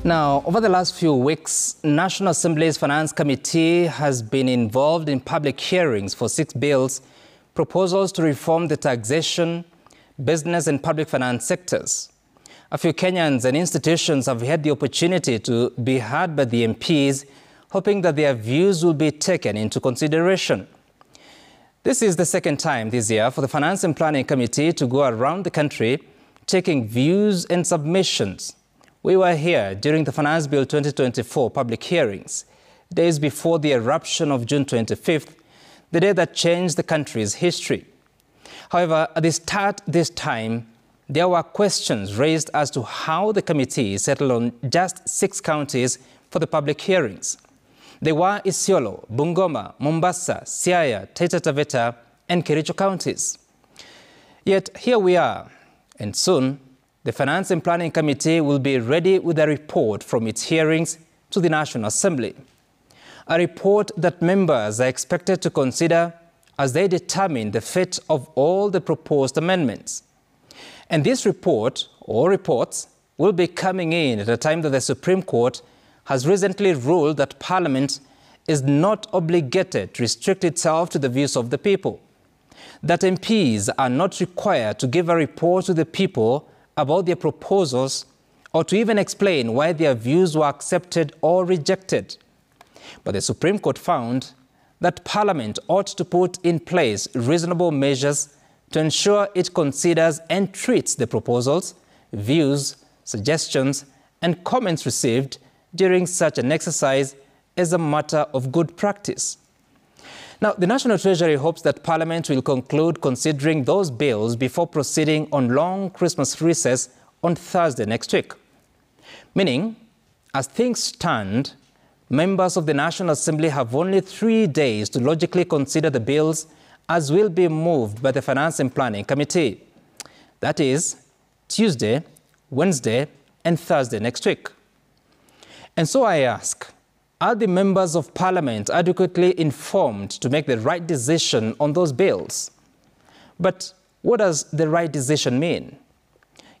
Now, over the last few weeks, National Assembly's Finance Committee has been involved in public hearings for 6 bills, proposals to reform the taxation, business and public finance sectors. A few Kenyans and institutions have had the opportunity to be heard by the MPs, hoping that their views will be taken into consideration. This is the second time this year for the Finance and Planning Committee to go around the country, taking views and submissions. We were here during the Finance Bill 2024 public hearings, days before the eruption of June 25th, the day that changed the country's history. However, at the start this time, there were questions raised as to how the committee settled on just 6 counties for the public hearings. They were Isiolo, Bungoma, Mombasa, Siaya, Taita Taveta, and Kericho counties. Yet here we are, and soon the Finance and Planning Committee will be ready with a report from its hearings to the National Assembly. A report that members are expected to consider as they determine the fate of all the proposed amendments. And this report, or reports, will be coming in at a time that the Supreme Court has recently ruled that Parliament is not obligated to restrict itself to the views of the people, that MPs are not required to give a report to the people about their proposals or to even explain why their views were accepted or rejected. But the Supreme Court found that Parliament ought to put in place reasonable measures to ensure it considers and treats the proposals, views, suggestions, and comments received during such an exercise as a matter of good practice. Now, the National Treasury hopes that Parliament will conclude considering those bills before proceeding on long Christmas recess on Thursday next week. Meaning, as things stand, members of the National Assembly have only 3 days to logically consider the bills as will be moved by the Finance and Planning Committee. That is, Tuesday, Wednesday, and Thursday next week. And so I ask, are the members of Parliament adequately informed to make the right decision on those bills? But what does the right decision mean?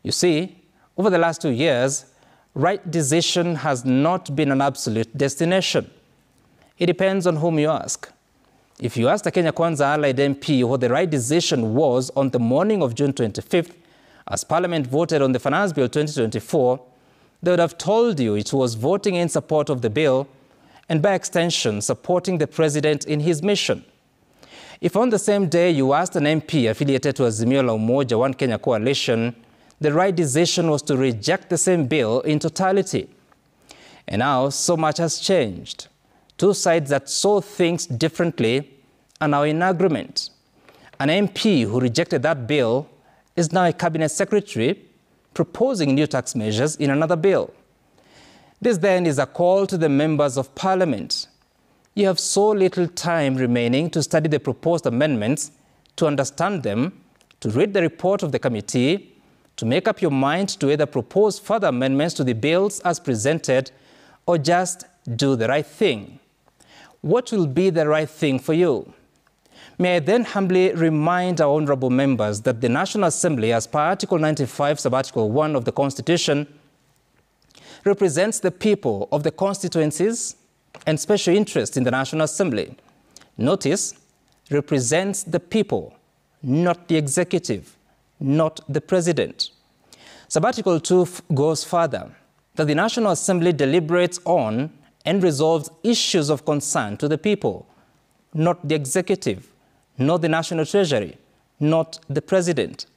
You see, over the last 2 years, right decision has not been an absolute destination. It depends on whom you ask. If you asked the Kenya Kwanza Allied MP what the right decision was on the morning of June 25th, as Parliament voted on the Finance Bill 2024, they would have told you it was voting in support of the bill and by extension supporting the President in his mission. If on the same day you asked an MP affiliated to Azimio la Umoja One Kenya Coalition, the right decision was to reject the same bill in totality. And now so much has changed. 2 sides that saw things differently are now in agreement. An MP who rejected that bill is now a cabinet secretary proposing new tax measures in another bill. This then is a call to the members of Parliament. You have so little time remaining to study the proposed amendments, to understand them, to read the report of the committee, to make up your mind to either propose further amendments to the bills as presented or just do the right thing. What will be the right thing for you? May I then humbly remind our honorable members that the National Assembly, as per Article 95, Sub-Article 1 of the Constitution, represents the people of the constituencies and special interests in the National Assembly. Notice, represents the people, not the executive, not the president. Sub-Article 2 goes further, that the National Assembly deliberates on and resolves issues of concern to the people, not the executive, not the National Treasury, not the president.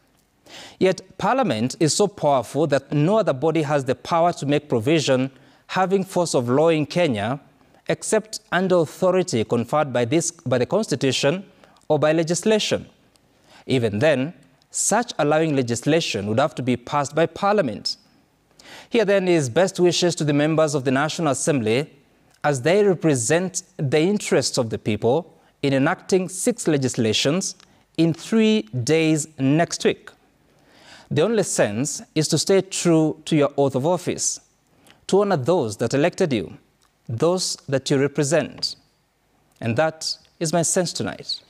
Yet Parliament is so powerful that no other body has the power to make provision having force of law in Kenya except under authority conferred by the Constitution or by legislation. Even then, such allowing legislation would have to be passed by Parliament. Here then is best wishes to the members of the National Assembly as they represent the interests of the people in enacting 6 legislations in 3 days next week. The only sense is to stay true to your oath of office, to honor those that elected you, those that you represent. And that is my sense tonight.